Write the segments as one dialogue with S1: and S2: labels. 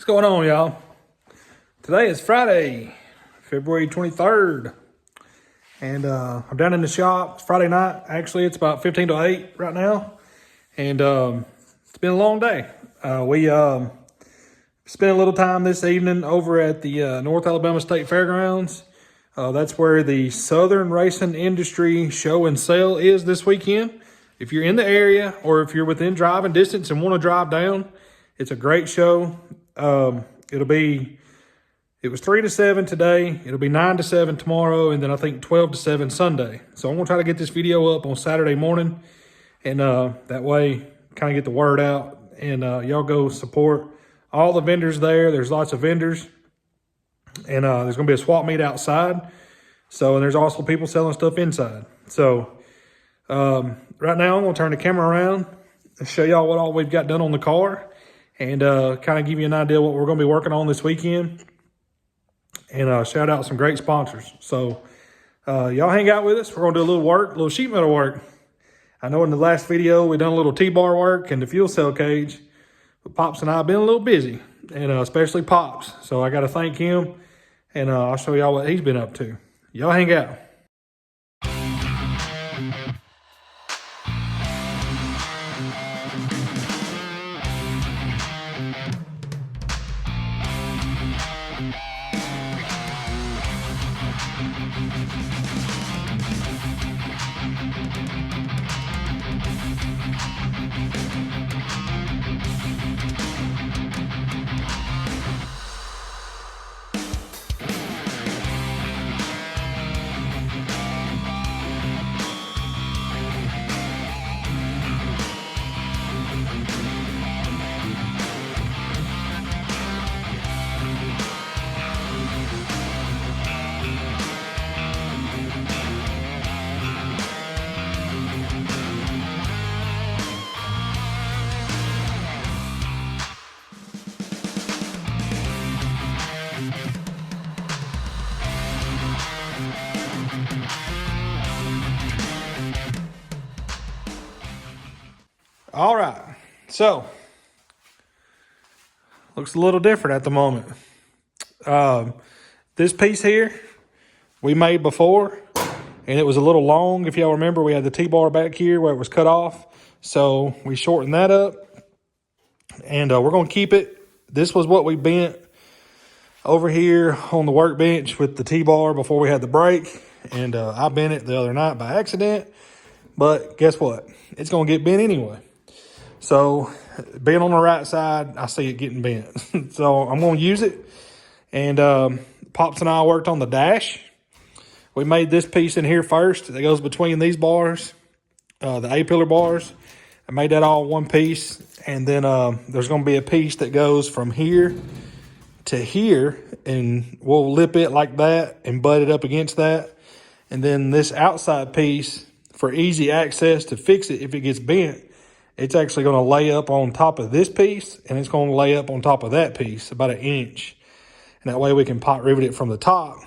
S1: What's going on, y'all? Today is Friday, February 23rd, and I'm down in the shop. It's Friday night. Actually, it's about 15 to 8 right now, and it's been a long day. We spent a little time this evening over at the North Alabama State Fairgrounds. That's where the Southern Racing Industry Show and Sale is this weekend. If you're in the area or if you're within driving distance and want to drive down, it's a great show. It was 3 to 7 today. It'll be 9 to 7 tomorrow, and then I think 12 to 7 Sunday. So I'm gonna try to get this video up on Saturday morning, and that way kind of get the word out, and y'all go support all the vendors there. There's lots of vendors, and there's gonna be a swap meet outside. So, and there's also people selling stuff inside. So right now I'm gonna turn the camera around and show y'all what all we've got done on the car, and kind of give you an idea what we're going to be working on this weekend, and shout out some great sponsors. So y'all hang out with us. We're going to do a little work, a little sheet metal work. I know in the last video we done a little T-bar work and the fuel cell cage, but Pops and I have been a little busy, and especially Pops. So I got to thank him, and I'll show y'all what he's been up to. Y'all hang out. All right, so looks a little different at the moment. This piece here we made before, and it was a little long. If y'all remember, we had the T-bar back here where it was cut off, so we shortened that up, and we're going to keep it. This was what we bent over here on the workbench with the T-bar before we had the break, and I bent it the other night by accident, but guess what? It's going to get bent anyway. So being on the right side, I see it getting bent. So I'm going to use it. And Pops and I worked on the dash. We made this piece in here first that goes between these bars, the A-pillar bars. I made that all one piece. And then there's going to be a piece that goes from here to here. And we'll lip it like that and butt it up against that. And then this outside piece, for easy access to fix it if it gets bent, it's actually going to lay up on top of this piece, and it's going to lay up on top of that piece, about 1 inch. And that way we can pot rivet it from the top.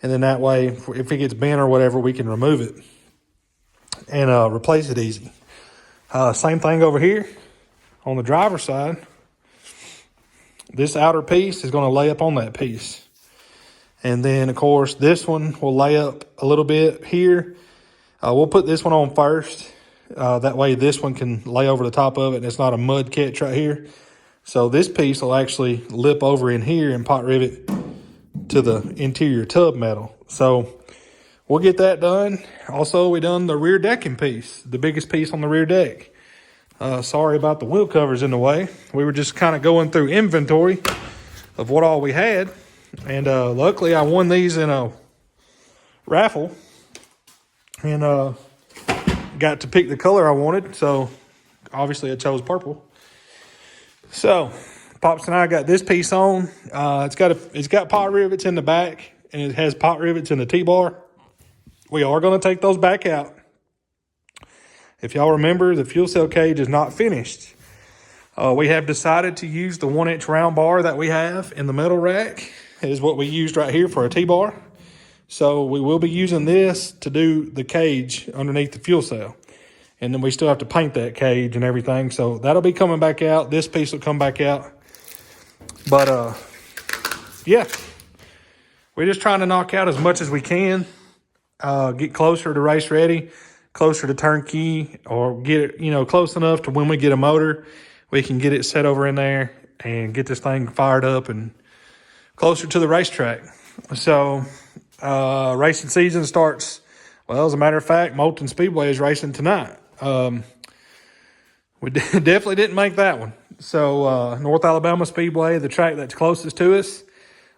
S1: And then that way, if it gets bent or whatever, we can remove it and replace it easy. Same thing over here on the driver's side. This outer piece is going to lay up on that piece. And then, of course, this one will lay up a little bit here. We'll put this one on first. That way this one can lay over the top of it, and it's not a mud catch right here. So this piece will actually lip over in here and pot rivet to the interior tub metal. So we'll get that done. Also, we done the rear decking piece, the biggest piece on the rear deck. Sorry about the wheel covers in the way. We were just kind of going through inventory of what all we had. And luckily I won these in a raffle. And got to pick the color I wanted, so obviously I chose purple. So Pops and I got this piece on. It's got pot rivets in the back, and it has pot rivets in the T-bar. We are going to take those back out. If y'all remember, the fuel cell cage is not finished. We have decided to use the 1-inch round bar that we have in the metal rack. It is what we used right here for a T-bar. So we will be using this to do the cage underneath the fuel cell. And then we still have to paint that cage and everything. So that'll be coming back out. This piece will come back out. But yeah, we're just trying to knock out as much as we can, get closer to race ready, closer to turnkey, or get it, close enough to when we get a motor, we can get it set over in there and get this thing fired up and closer to the racetrack. So racing season starts, well, as a matter of fact, Moulton Speedway is racing tonight. We definitely didn't make that one. So North Alabama Speedway, the track that's closest to us,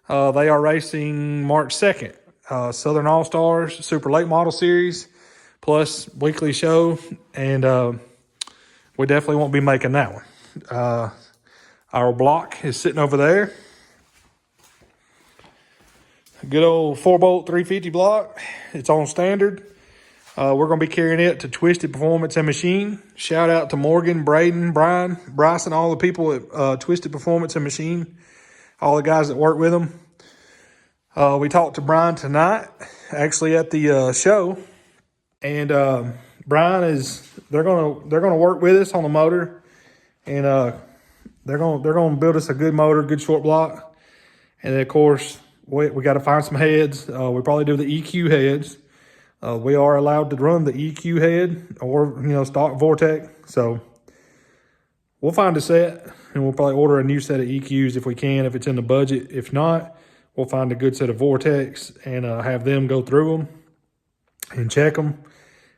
S1: they are racing March 2nd. Southern All-Stars, Super Late Model Series, plus weekly show. And we definitely won't be making that one. Our block is sitting over there. A good old 4-bolt 350 block. It's on standard. We're going to be carrying it to Twisted Performance and Machine. Shout out to Morgan, Braden, Brian, Bryson, all the people at Twisted Performance and Machine, all the guys that work with them. We talked to Brian tonight, actually at the show, and Brian they're gonna work with us on the motor, and they're gonna build us a good motor, good short block, and then of course we got to find some heads. We probably do the EQ heads. We are allowed to run the EQ head or, stock Vortec. So we'll find a set and we'll probably order a new set of EQs if we can, if it's in the budget. If not, we'll find a good set of Vortex and have them go through them and check them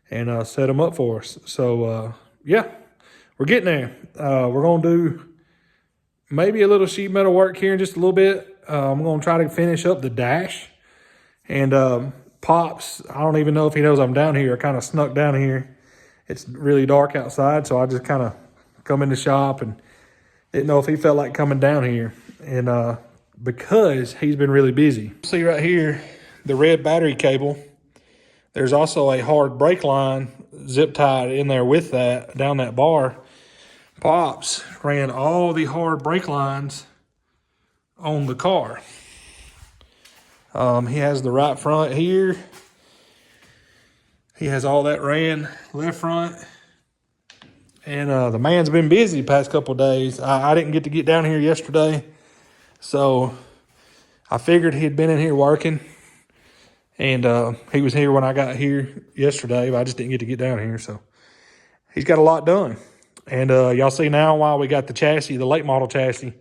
S1: and set them up for us. So, yeah, we're getting there. We're going to do maybe a little sheet metal work here in just a little bit. I'm going to try to finish up the dash. And Pops, I don't even know if he knows I'm down here. I kind of snuck down here. It's really dark outside, so I just kind of come in the shop and didn't know if he felt like coming down here. And because he's been really busy. See right here, the red battery cable. There's also a hard brake line zip tied in there with that, down that bar. Pops ran all the hard brake lines on the car. He has the right front here. He has all that ran left front. And the man's been busy the past couple of days. I didn't get to get down here yesterday. So I figured he had been in here working. And he was here when I got here yesterday, but I just didn't get to get down here. So he's got a lot done. And y'all see now why we got the chassis, the late model chassis.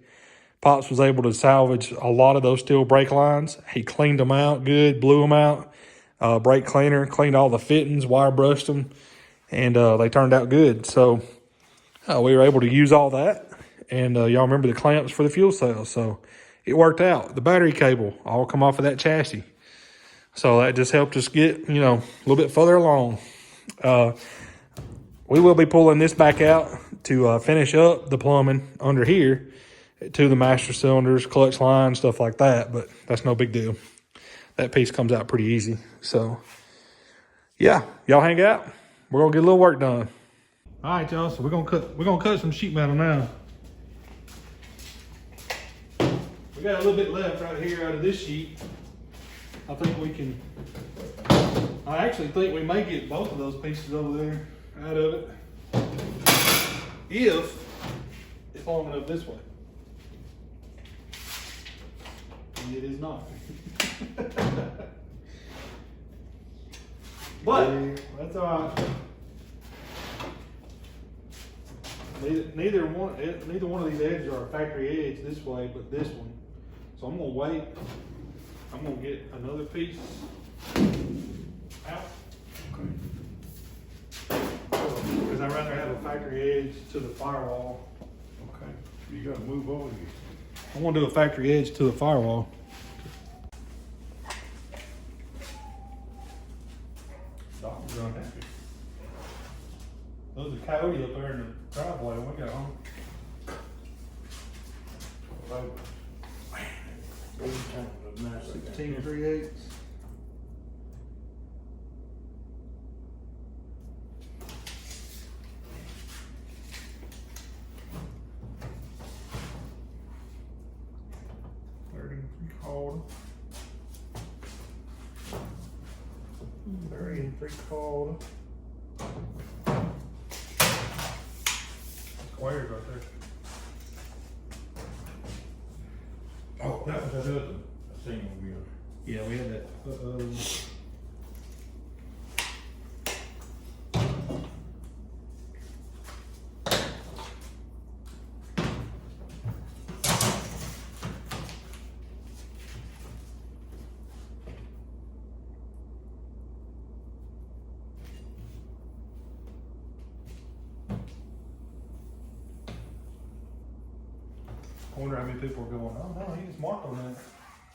S1: Pops was able to salvage a lot of those steel brake lines. He cleaned them out good, blew them out. Brake cleaner, cleaned all the fittings, wire brushed them, and they turned out good. So we were able to use all that. And y'all remember the clamps for the fuel cells. So it worked out. The battery cable all come off of that chassis. So that just helped us get, a little bit further along. We will be pulling this back out to finish up the plumbing under here to the master cylinders, clutch line, stuff like that, but that's no big deal. That piece comes out pretty easy. So, yeah, y'all hang out. We're gonna get a little work done. All right, y'all. So we're gonna cut some sheet metal now. We got a little bit left right here out of this sheet. I actually think we may get both of those pieces over there out of it, if it's long enough this way. It is not. But that's all right. Neither one of these edges are a factory edge this way, but this one. So I'm gonna wait. I'm gonna get another piece out. Because I'd rather have a factory edge to the firewall.
S2: Okay. You gotta move over here.
S1: I want to do a factory edge to the firewall. Doctor's unhappy. Those are coyote up there in the driveway when we got home. 16 3/8. Very three-quarter. Squares right there.
S2: Oh, that was that other single wheel.
S1: Yeah, we had that. I wonder how many people are going, oh no, he just marked on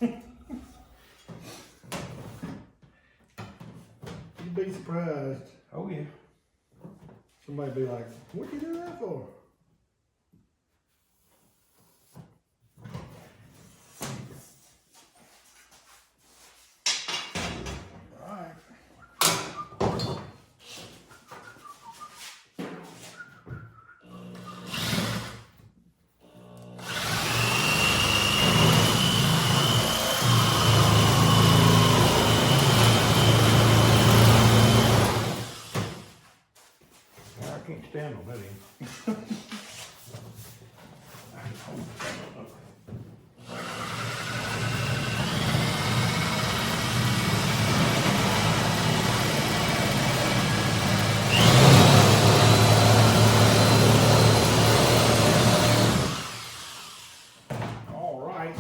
S1: that.
S2: You'd be surprised.
S1: Oh yeah.
S2: Somebody be like, what'd you do that for? Alright. I can't stand on that end. I can hold that up. All right.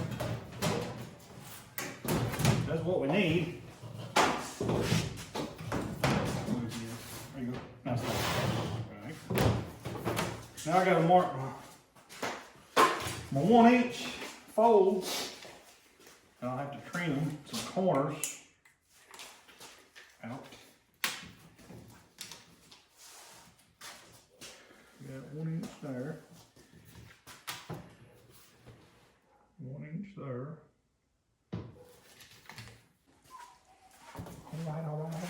S2: That's what we need. There you go. Nice. All right. Now I gotta mark my 1-inch folds, and I'll have to trim some corners out. Got 1 inch there. 1 inch there.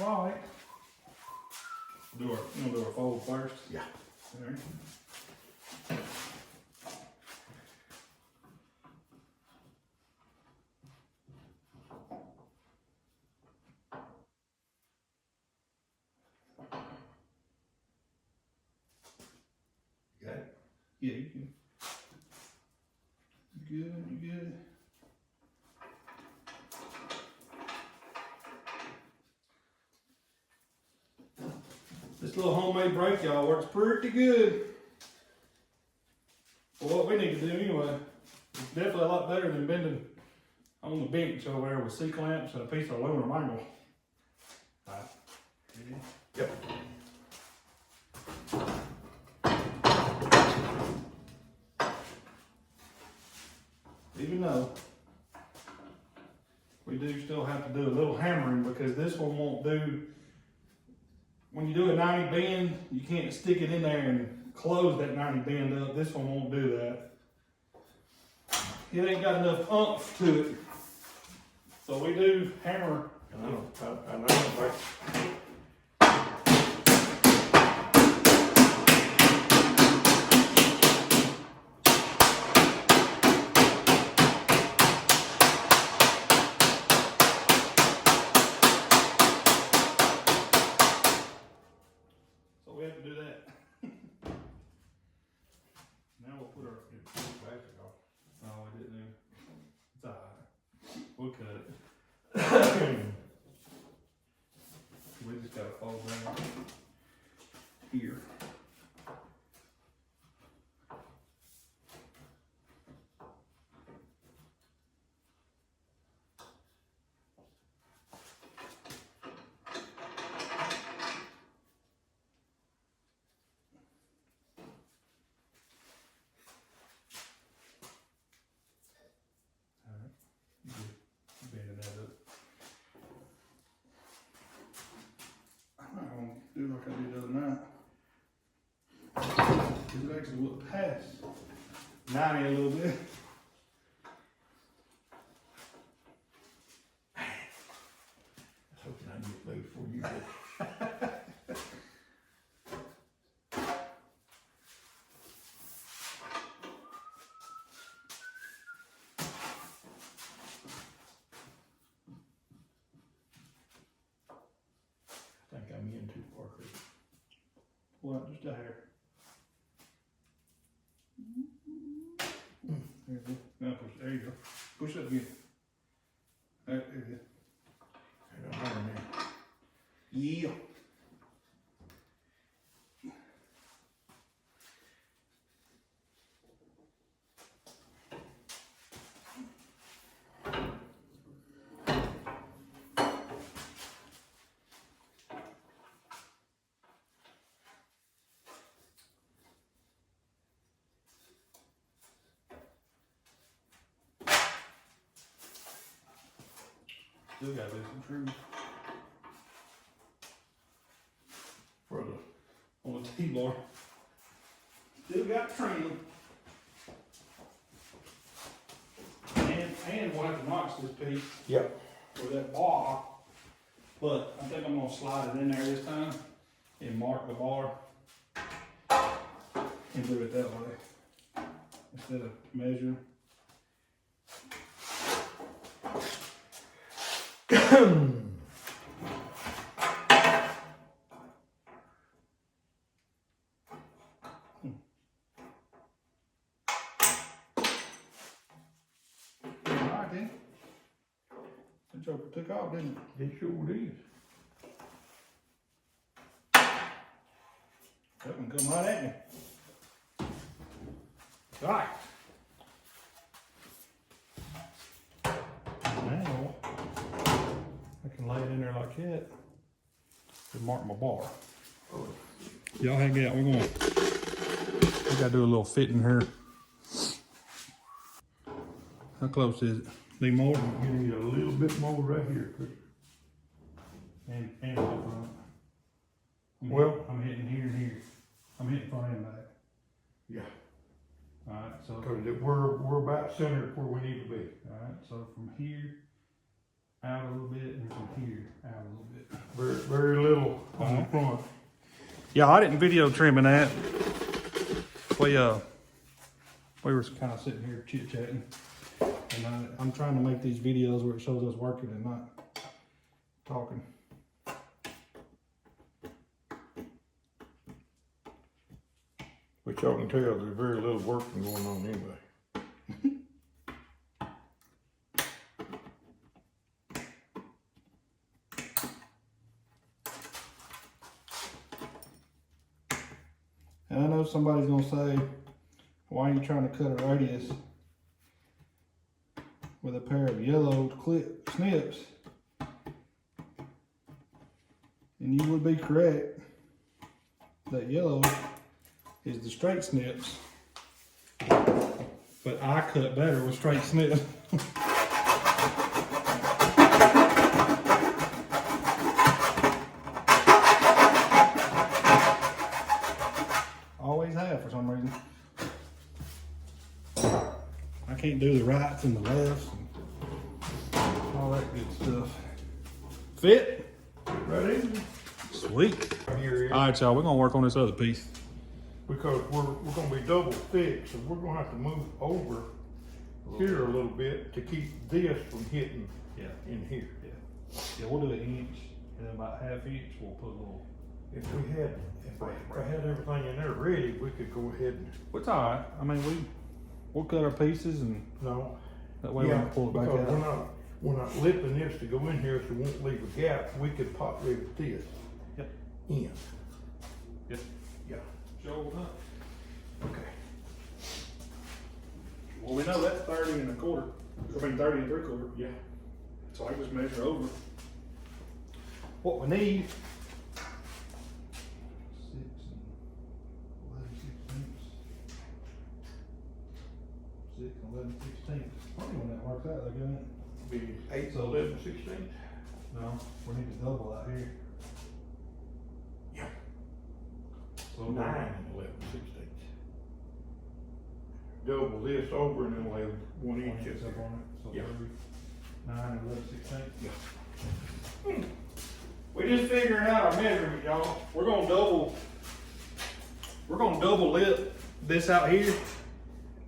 S2: All right. You gonna do our fold first? Yeah. All right. You got it? Yeah, you can. You good, you good. This little homemade brake, y'all, works pretty good. For what we need to do anyway. It's definitely a lot better than bending on the bench over there with C-clamps and a piece of aluminum angle. All right. Yep. Even though we do still have to do a little hammering because this one won't do. When you do a 90 bend, you can't stick it in there and close that 90 bend up. This one won't do that. It ain't got enough oomph to it. So we do hammer. I know, like,
S1: So we have to do that. Now we'll put our,
S2: plastic off.
S1: no, we didn't. It's all right. We'll cut it. We just gotta fold that here. Bending that up. I'm not gonna do like I did the other night. Cause it actually looked past 90 a little bit.
S2: I was hoping I'd get through before you did. I think I'm in too far, Chris.
S1: Pull out just a hair. There you go. Now push, there you go.
S2: Push up again. There it is. Yeah. Still gotta do some trimming. For the, on the T-bar. Still got trimming. And we'll have to notch this piece.
S3: Yep.
S2: For that bar. But I think I'm gonna slide it in there this time and mark the bar. And do it that way. Instead of measuring. Alright then. The joker took off, didn't it?
S3: It sure is.
S2: That one come right at me. Alright. Now, I can lay it in there like that and mark my bar. Y'all hang out, we gotta do a little fitting here. How close is it? Need more?
S3: You need a little bit more right here, Chris.
S2: And the front.
S3: Well-
S2: I'm hitting here and here. I'm hitting front and back.
S3: Yeah.
S2: Alright, so,
S3: Cause we're about centered where we need to be.
S2: alright, so from here out a little bit and from here out a little bit.
S3: Very little on the front.
S2: Yeah, I didn't video trimming that. We were kind of sitting here chit chatting, and I'm trying to make these videos where it shows us working and not talking.
S3: Which y'all can tell there's very little working going on anyway.
S2: And I know somebody's gonna say, why are you trying to cut a radius with a pair of yellow clip snips? And you would be correct. That yellow is the straight snips. But I cut better with straight snips. Always have for some reason. I can't do the rights and the lefts and all that good stuff. Fit?
S3: Right in
S2: Sweet.
S3: here,
S2: All right, y'all, we're gonna work on this other piece.
S3: because we're gonna be double thick, so we're gonna have to move over here a little bit to keep this from hitting
S2: Yeah.
S3: in here.
S2: Yeah, we'll do an inch and then about half inch we'll put a little.
S3: If I had everything in there ready, we could go ahead and,
S2: It's all right. I mean, we'll cut our pieces and
S3: no.
S2: that way we
S3: Yeah,
S2: can pull it back
S3: because
S2: out.
S3: we're not lipping this to go in here, so it won't leave a gap. We could pop rib this
S2: Yep.
S3: in.
S2: Yep.
S3: Yeah,
S2: Sure enough.
S3: okay.
S2: Well, we know that's 30 and a quarter. I mean, 30 and 3/4.
S3: Yeah.
S2: So I just measure over. What we need. 6 and 11/16. 6 and 11/16. Funny when that works out, though, doesn't it?
S3: Be 8 to 11, 16.
S2: No, we need to double out here.
S3: Yeah.
S2: So
S3: 9 and 11, 16. Double this over and then lay 1 inch
S2: inches
S3: up
S2: up
S3: there.
S2: on it. So
S3: Yeah.
S2: 9 and 11/16.
S3: Yeah.
S2: We just figuring out our measurement, y'all. We're gonna double lip this out here,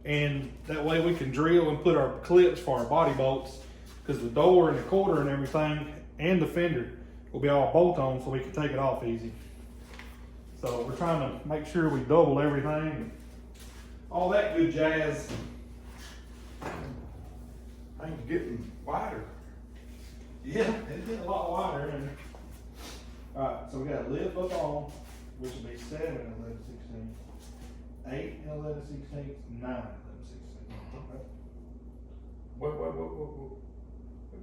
S2: and that way we can drill and put our clips for our body bolts, because the door and the quarter and everything and the fender will be all bolt on, so we can take it off easy. So we're trying to make sure we double everything and all that good jazz.
S3: Things getting wider.
S2: Yeah, it's getting a lot wider. And alright, so we got lip up on, which will be 7 and 11/16, 8 and 11/16, 9 and 11/16.
S3: Wait.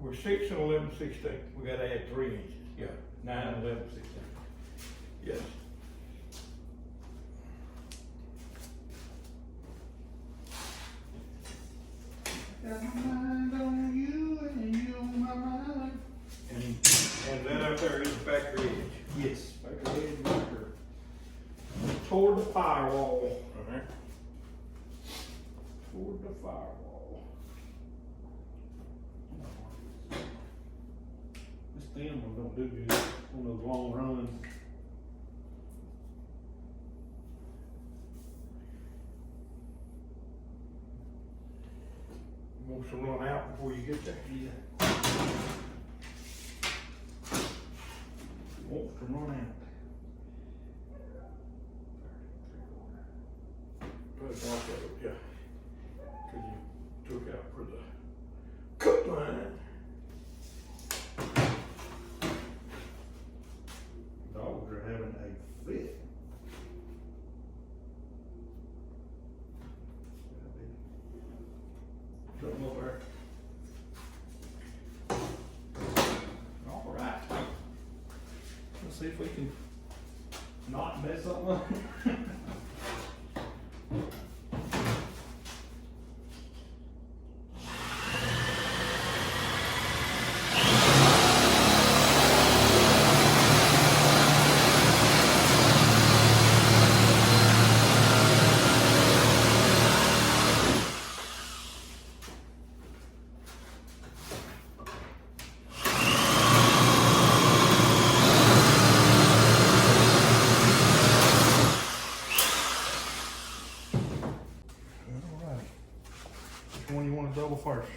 S3: We're 6 and 11/16. We gotta add 3 inches. Yeah, 9 and 11/16. Yes.
S2: Got my mind on you and you on my mind.
S3: And that up there is the factory edge.
S2: Yes, back the edge marker. Toward the firewall.
S3: Alright.
S2: Toward the firewall. This thin one don't do good on those long runs.
S3: You want some run out before you get there?
S2: Yeah. Wants to run out.
S3: Put it like that, yeah. Cause you took out for the cut line.
S2: Dogs are having a fit. Something over there. All right. Let's see if we can not mess something up. Which one you want to double first?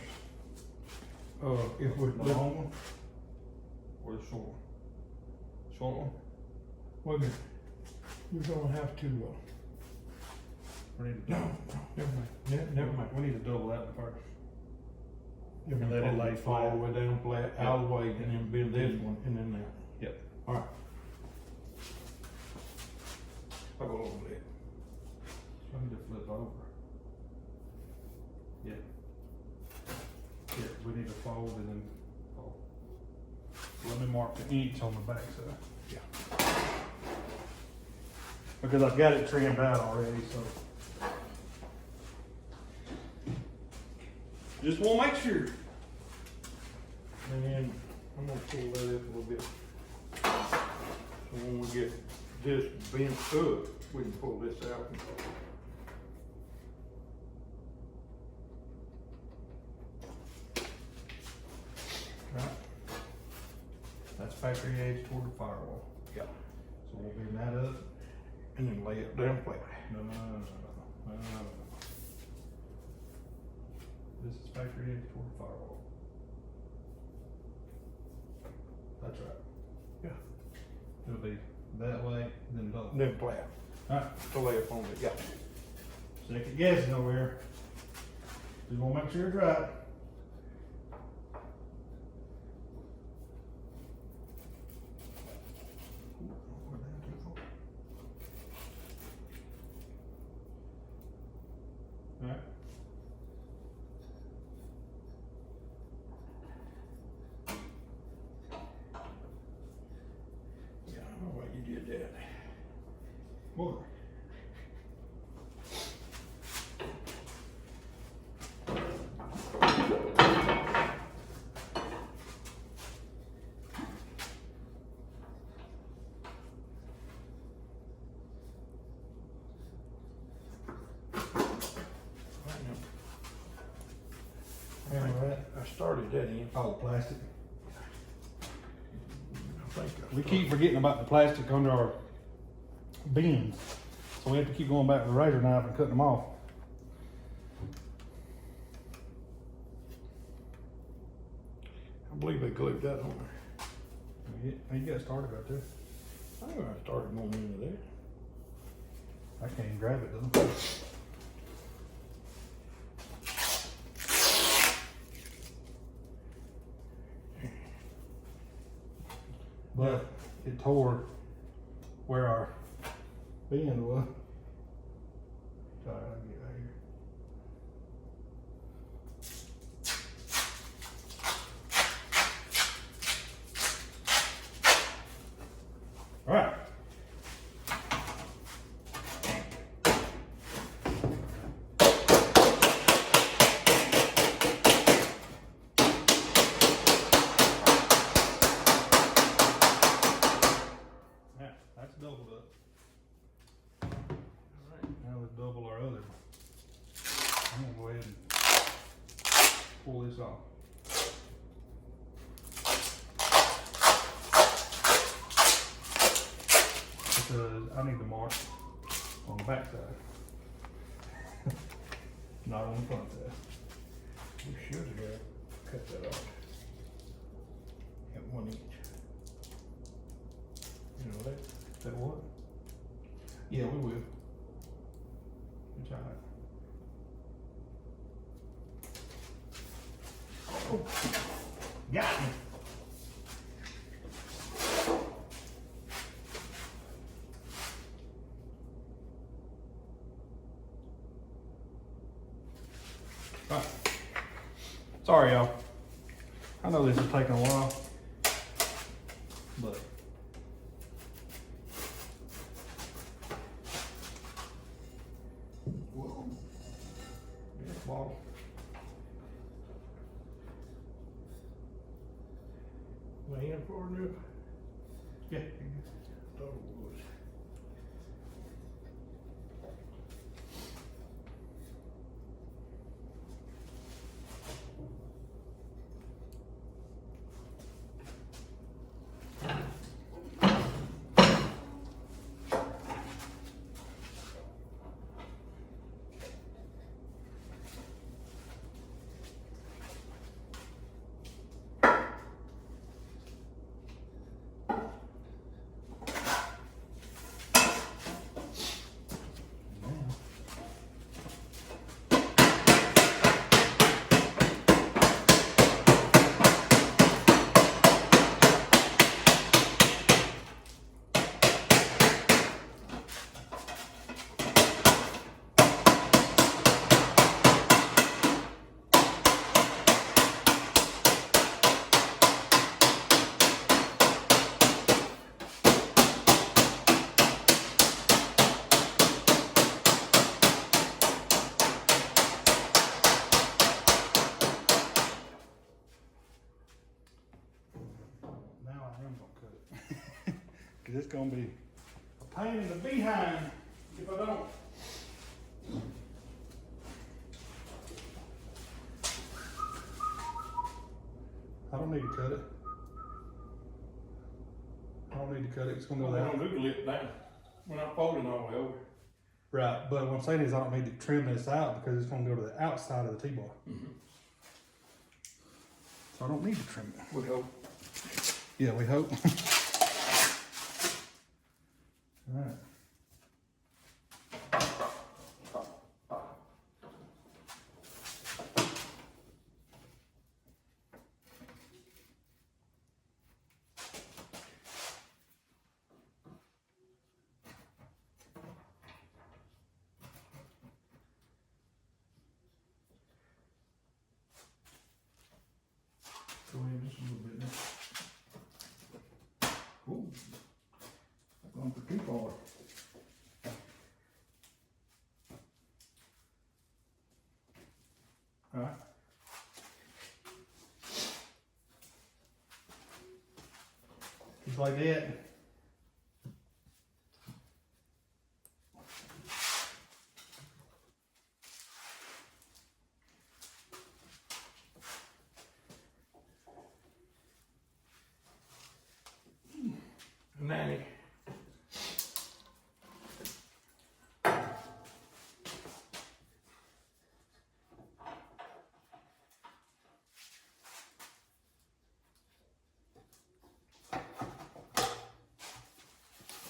S3: If we,
S2: The long one or the short one? Short one?
S3: wait a minute, we're gonna have to,
S2: We need to
S3: no, never mind, never mind.
S2: We need to double that one first.
S3: Never
S2: And
S3: mind.
S2: let it lay
S3: All
S2: flat.
S3: the way down flat, out of the way, and then bend this one, and then that.
S2: Yep.
S3: Alright. I'll go over there.
S2: I need to flip over. Yeah. Yeah, we need to fold and then fold. Let me mark the inch on the back side.
S3: Yeah.
S2: Because I've got it trimmed out already, so. Just wanna make sure.
S3: And then I'm gonna pull that up a little bit. So when we get this bent up, we can pull this out.
S2: Right. That's factory edge toward the firewall.
S3: Yeah.
S2: So we'll bend that up.
S3: And then lay it down flat.
S2: No. This is factory edge toward the firewall. That's right.
S3: Yeah.
S2: It'll be that way, then double.
S3: Then flat.
S2: Alright,
S3: To lay it on it, yeah.
S2: second guessing over here. Just wanna make sure it's right. Alright.
S3: Yeah, I don't know why you did that.
S2: What?
S3: I started that in.
S2: Oh, plastic.
S3: I think I
S2: We
S3: started-
S2: keep forgetting about the plastic under our beams, so we have to keep going back with the razor knife and cutting them off.
S3: I believe they glued that on there.
S2: You got started right there.
S3: I think I started going into there.
S2: I can't even grab it, doesn't it? but it tore where our bend was.
S3: Sorry, I'll get right here.
S2: All right. Yeah, that's doubled up.
S3: All right.
S2: Now let's double our other. I'm gonna go ahead and pull this off. Because I need to mark on the back side. Not on the front side.
S3: We should have cut that off at 1 inch. You know that?
S2: That what? Yeah, we will. It's all right. Oh, got me. All right. Sorry, y'all. I know this is taking a while, but
S3: Whoa.
S2: yeah, bottle.
S3: My hand far enough?
S2: Yeah.
S3: Thought it was. Now I am gonna cut it. Cause it's gonna be a pain in the behind if I don't. I don't need to cut it. I don't need to cut it, it's gonna go We're
S2: that
S3: gonna
S2: way.
S3: noodle it down. We're not folding all the way over.
S2: Right, but what I'm saying is I don't need to trim this out because it's gonna go to the outside of the T-bar. So I don't need to trim it.
S3: We hope.
S2: Yeah, we hope. Alright.
S3: Go in just a little bit now. Ooh. Going for too far.
S2: Alright. Just like that.
S3: Nanny.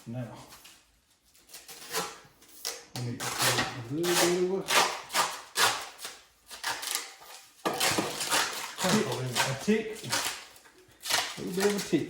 S2: Now, we need to put a little bit of a tick, a little bit of a tick.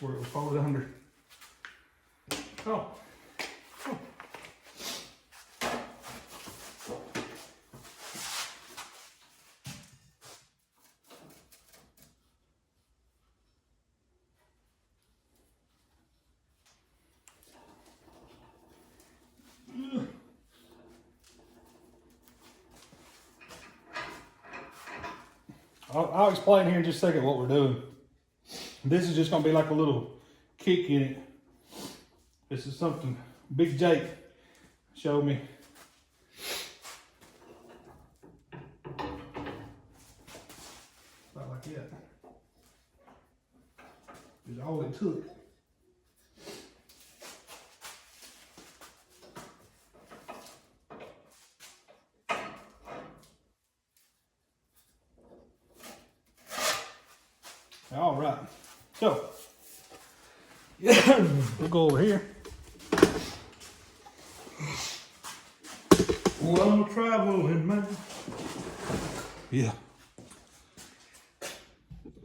S2: where it was folded under. Oh. I'll explain here in just a second what we're doing. This is just gonna be like a little kick in it. This is something Big Jake showed me. About like that. Is all it took. All right, so we'll go over here.
S3: Well, travel in man.
S2: Yeah.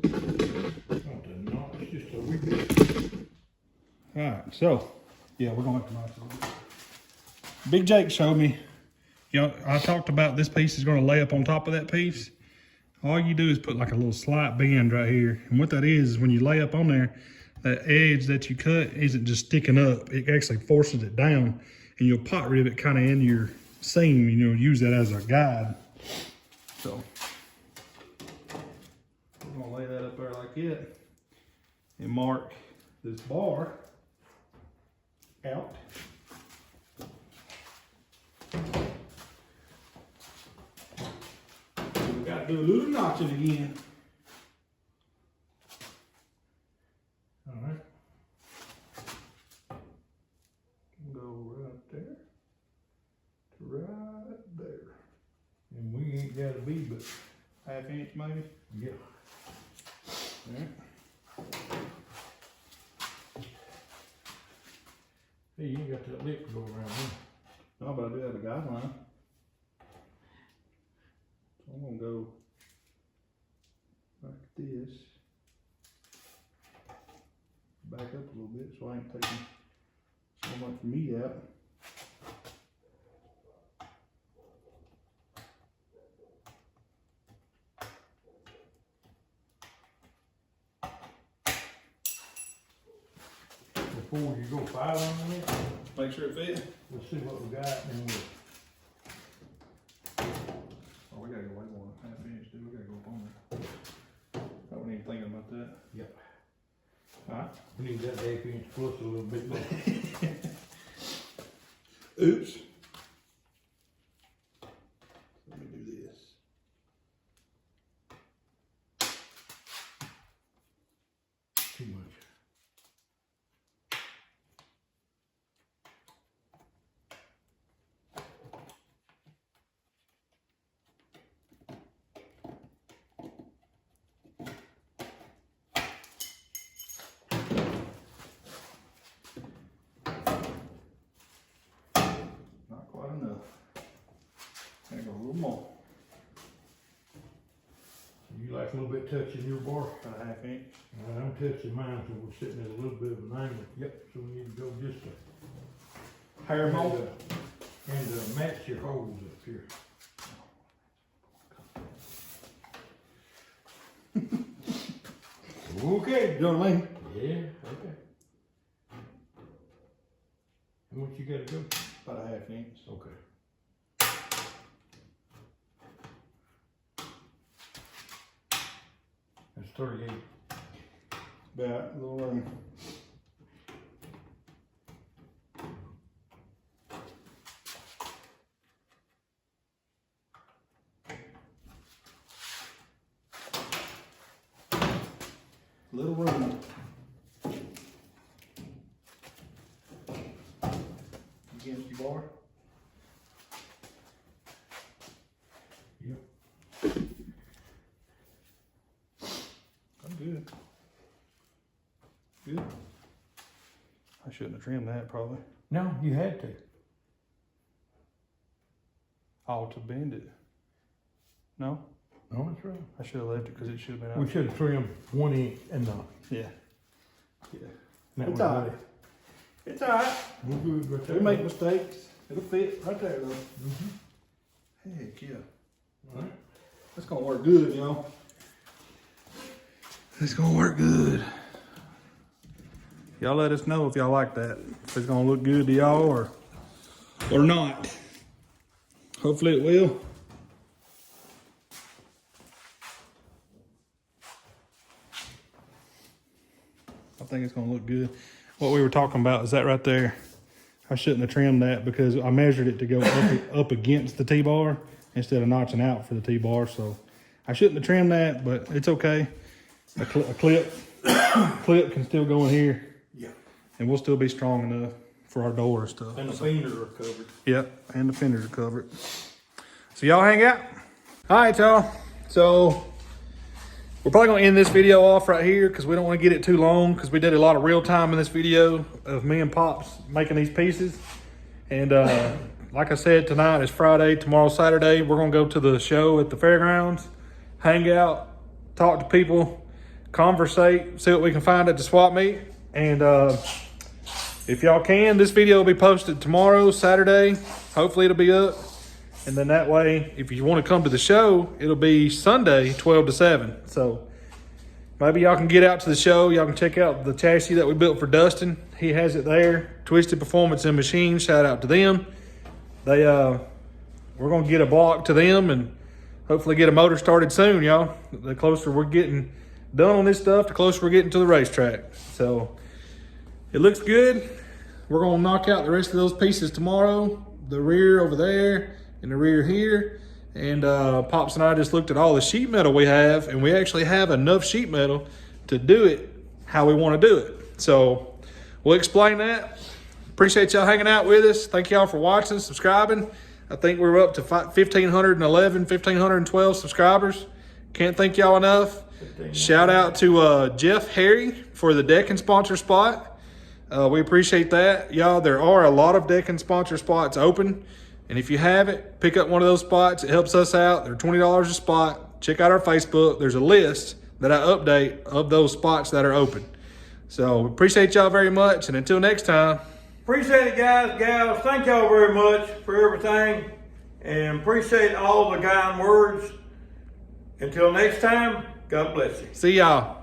S3: No, it's just a wee bit.
S2: All right, so yeah, we're gonna have to knock it a little bit. Big Jake showed me. You know, I talked about this piece is gonna lay up on top of that piece. All you do is put like a little slight bend right here. And what that is when you lay up on there, that edge that you cut isn't just sticking up. It actually forces it down and you'll pot rivet kind of in your seam, you know, use that as a guide. So we're gonna lay that up there like that and mark this bar out. Got to do a little notching again.
S3: All right. Go right there to right there. And we ain't got to be but
S2: Half inch maybe.
S3: yeah.
S2: All right.
S3: Hey, you ain't got that lip to go around there.
S2: No, but I do have a guideline. So I'm gonna go like this. Back up a little bit so I ain't taking so much meat out.
S3: Before you go file on it,
S2: Make sure it fits.
S3: we'll see what we got and we'll.
S2: Oh, we gotta go way more than half inch, dude. We gotta go up on there. I wasn't even thinking about that.
S3: Yep.
S2: Alright.
S3: We need that half inch plus a little bit more.
S2: Oops. Let me do this.
S3: Too much.
S2: Not quite enough. Gotta go a little more.
S3: You like a little bit touching your bar?
S2: About a half inch.
S3: I'm touching mine, so we're sitting at a little bit of an angle. Yep, so we need to go just a
S2: Hair
S3: and,
S2: mold.
S3: match your holes up here.
S2: Okay, you know what I mean?
S3: Yeah, okay. How much you gotta go?
S2: About a half inch.
S3: Okay. That's 38.
S2: About a little room. Little room. Against your bar.
S3: Yep.
S2: I'm good. Good. I shouldn't have trimmed that probably.
S3: No, you had to.
S2: Oh, to bend it. No,
S3: No, that's right.
S2: I should have left it because it should have been
S3: We
S2: out.
S3: should have trimmed 1 inch and not.
S2: Yeah.
S3: That
S2: It's
S3: one
S2: all right. It's all right.
S3: We're good right there.
S2: We make mistakes. It'll fit right there, though.
S3: Mm-hmm.
S2: Heck yeah.
S3: All right.
S2: That's gonna work good, y'all. It's gonna work good. Y'all let us know if y'all like that. If it's gonna look good to y'all or not. Hopefully it will. I think it's gonna look good. What we were talking about is that right there. I shouldn't have trimmed that because I measured it to go up against the T-bar instead of notching out for the T-bar. So I shouldn't have trimmed that, but it's okay. A clip can still go in here.
S3: Yeah.
S2: And we'll still be strong enough for our door and stuff.
S3: And the fenders are covered.
S2: Yep, and the fenders are covered. So y'all hang out. All right, y'all. So we're probably gonna end this video off right here because we don't want to get it too long because we did a lot of real time in this video of me and Pops making these pieces. And like I said, tonight is Friday, tomorrow's Saturday. We're gonna go to the show at the fairgrounds, hang out, talk to people, conversate, see what we can find at the swap meet. And if y'all can, this video will be posted tomorrow, Saturday. Hopefully it'll be up. And then that way, if you want to come to the show, it'll be Sunday, 12 to 7. So maybe y'all can get out to the show. Y'all can check out the chassis that we built for Dustin. He has it there. Twisted Performance and Machine. Shout out to them. They we're gonna get a block to them and hopefully get a motor started soon, y'all. The closer we're getting done on this stuff, the closer we're getting to the racetrack. So it looks good. We're gonna knock out the rest of those pieces tomorrow. The rear over there and the rear here. And Pops and I just looked at all the sheet metal we have, and we actually have enough sheet metal to do it how we want to do it. So we'll explain that. Appreciate y'all hanging out with us. Thank y'all for watching, subscribing. I think we're up to 1,511, 1,512 subscribers. Can't thank y'all enough. Shout out to Jeff Harry for the decking sponsor spot. We appreciate that. Y'all, there are a lot of decking sponsor spots open. And if you have it, pick up one of those spots. It helps us out. They're $20 a spot. Check out our Facebook. There's a list that I update of those spots that are open. So we appreciate y'all very much. And until next time.
S3: Appreciate it, guys, gals. Thank y'all very much for everything. And appreciate all the kind words. Until next time, God bless you.
S2: See y'all.